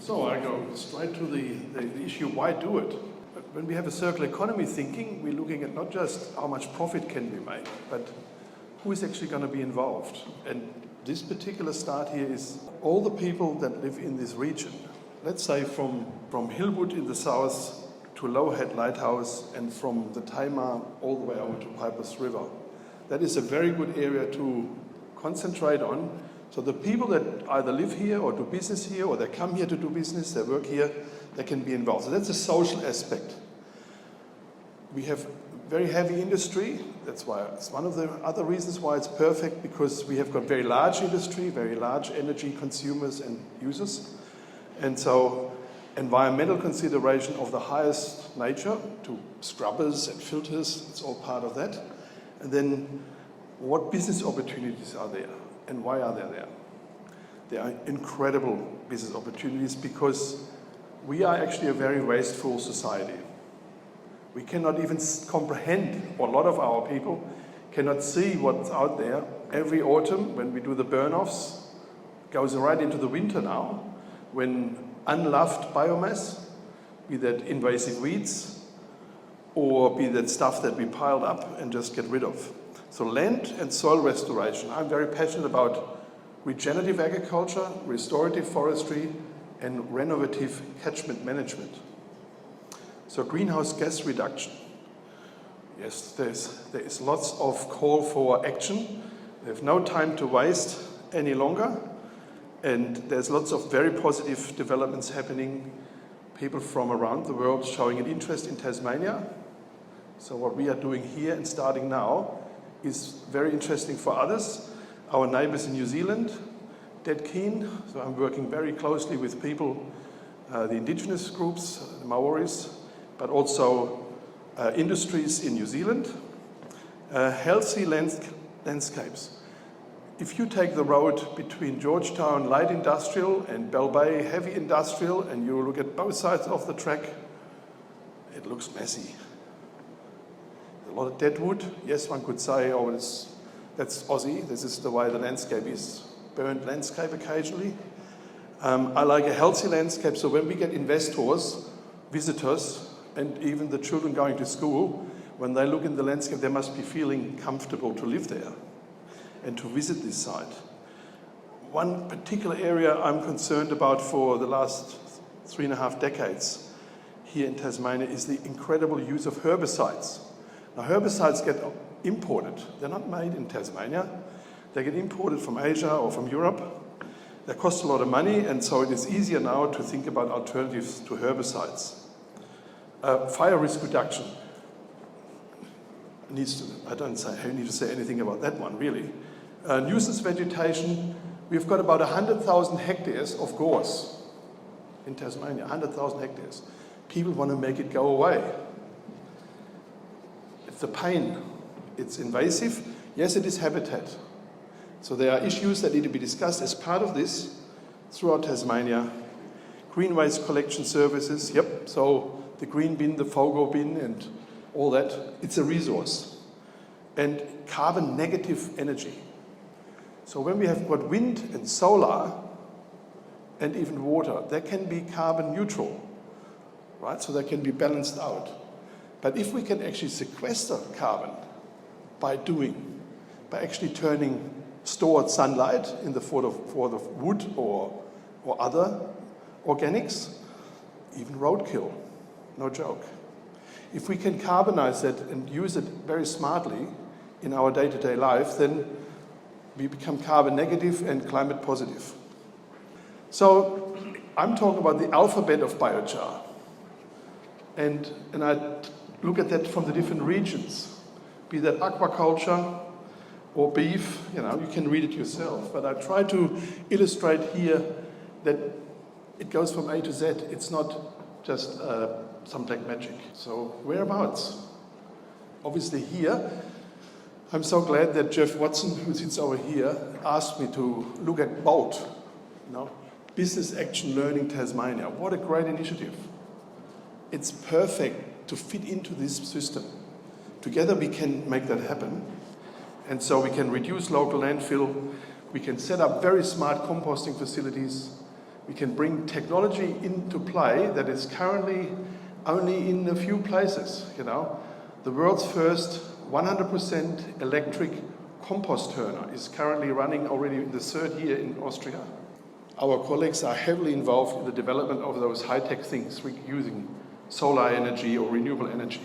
So I go straight to the issue, why do it? When we have a circular economy thinking, we're looking at not just how much profit can be made, but who is actually going to be involved. And this particular start here is all the people that live in this region. Let's say from Hillwood in the south to Lowhead Lighthouse and from the Tamar all the way over to Pipers River. That is a very good area to concentrate on. So the people that either live here or do business here, or they come here to do business, they work here, they can be involved. So that's a social aspect. We have very heavy industry. That's why it's one of the other reasons why it's perfect, because we have got very large industry, very large energy consumers and users. And so environmental consideration of the highest nature, to scrubbers and filters, it's all part of that. And then what business opportunities are there and why are they there? There are incredible business opportunities because we are actually a very wasteful society. We cannot even comprehend, or a lot of our people cannot see what's out there. Every autumn when we do the burn-offs, goes right into the winter now, when unloved biomass, be that invasive weeds, or be that stuff that we piled up and just get rid of. So land and soil restoration. I'm very passionate about regenerative agriculture, restorative forestry, and renovative catchment management. So greenhouse gas reduction. Yes, there is lots of call for action. We have no time to waste any longer. And there's lots of very positive developments happening. People from around the world showing an interest in Tasmania. So what we are doing here and starting now is very interesting for others. Our neighbours in New Zealand, dead keen. So I'm working very closely with people, the indigenous groups, the Maoris, but also industries in New Zealand. Healthy landscapes. If you take the road between Georgetown light industrial and Bell Bay heavy industrial, and you look at both sides of the track, it looks messy. A lot of dead wood. Yes, one could say, oh, that's Aussie. This is the way the landscape is. Burnt landscape occasionally. I like a healthy landscape, so when we get investors, visitors, and even the children going to school, when they look in the landscape, they must be feeling comfortable to live there and to visit this site. One particular area I'm concerned about for the last 3.5 decades here in Tasmania is the incredible use of herbicides. Now, herbicides get imported. They're not made in Tasmania. They get imported from Asia or from Europe. They cost a lot of money, and so it is easier now to think about alternatives to herbicides. Fire risk reduction. I don't need to say anything about that one, really. Nuisance vegetation. We've got about 100,000 hectares of gorse in Tasmania, 100,000 hectares. People want to make it go away. It's a pain. It's invasive. Yes, it is habitat. So there are issues that need to be discussed as part of this throughout Tasmania. Green waste collection services, yep. So the green bin, the FOGO bin, and all that, it's a resource. And carbon negative energy. So when we have got wind and solar and even water, they can be carbon neutral, right? So they can be balanced out. But if we can actually sequester carbon by actually turning stored sunlight in the form of wood or other organics, even roadkill, no joke. If we can carbonize that and use it very smartly in our day-to-day life, then we become carbon negative and climate positive. So I'm talking about the alphabet of biochar. And I look at that from the different regions, be that aquaculture or beef, you can read it yourself. But I try to illustrate here that it goes from A to Z. It's not just some black magic. So whereabouts? Obviously here. I'm so glad that Jeff Watson, who sits over here, asked me to look at BOLT, Business Action Learning Tasmania. What a great initiative. It's perfect to fit into this system. Together we can make that happen. And so we can reduce local landfill, we can set up very smart composting facilities, We can bring technology into play that is currently only in a few places, you know. The world's first 100% electric compost turner is currently running already in the 3rd year in Austria. Our colleagues are heavily involved in the development of those high-tech things, using solar energy or renewable energy.